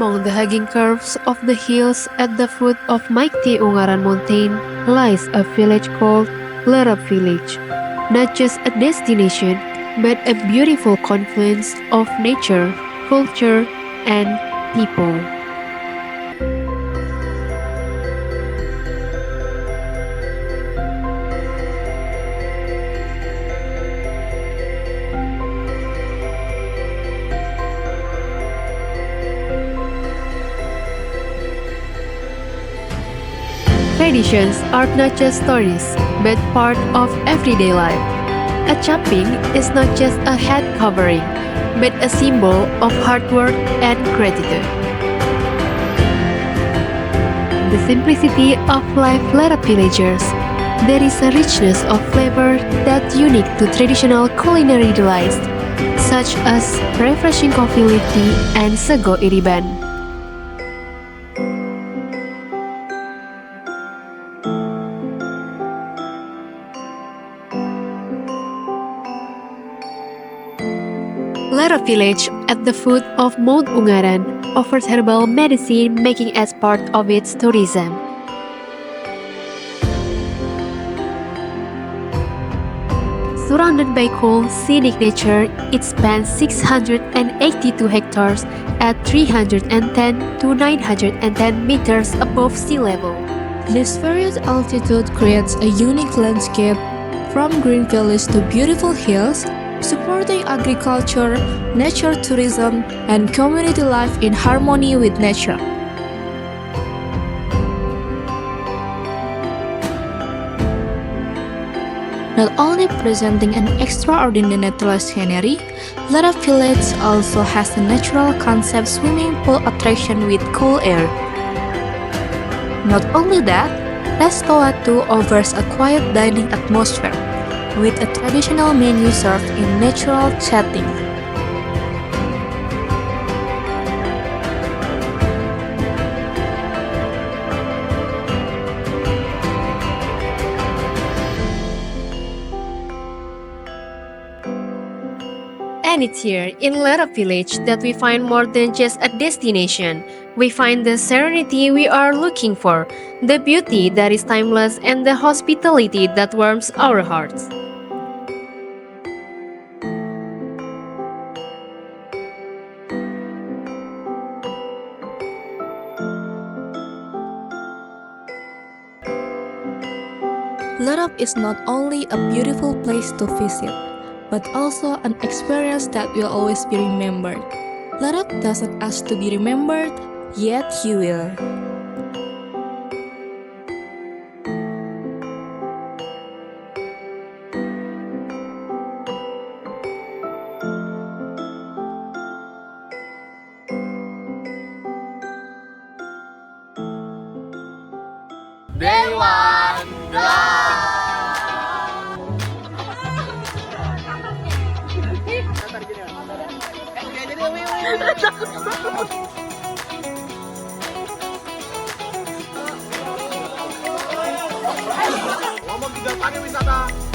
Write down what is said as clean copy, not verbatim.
Among the hugging curves of the hills at the foot of mighty Ungaran Mountain lies a village called Lerep Village. Not just a destination, but a beautiful confluence of nature, culture, and people. Traditions are not just stories, but part of everyday life. A chapping is not just a head covering, but a symbol of hard work and gratitude. The simplicity of life Lerep villagers. There is a richness of flavor that's unique to traditional culinary delights, such as refreshing coffee leaf tea and sego iriban. Lerep village at the foot of Mount Ungaran offers herbal medicine making as part of its tourism. Surrounded by cool, scenic nature, it spans 682 hectares at 310 to 910 meters above sea level. This varied altitude creates a unique landscape from green valleys to beautiful hills, supporting agriculture, nature tourism, and community life in harmony with nature. Not only presenting an extraordinary natural scenery, Lerep Village also has a natural concept swimming pool attraction with cool air. Not only that, Restoa too offers a quiet dining atmosphere, with a traditional menu served in natural setting. And it's here in Lerep village that we find more than just a destination. We find the serenity we are looking for, the beauty that is timeless, and the hospitality that warms our hearts. Lerep is not only a beautiful place to visit, but also an experience that will always be remembered. Lerep doesn't ask to be remembered, yet you will. Dewan Ngomong tinggal Pariwisata.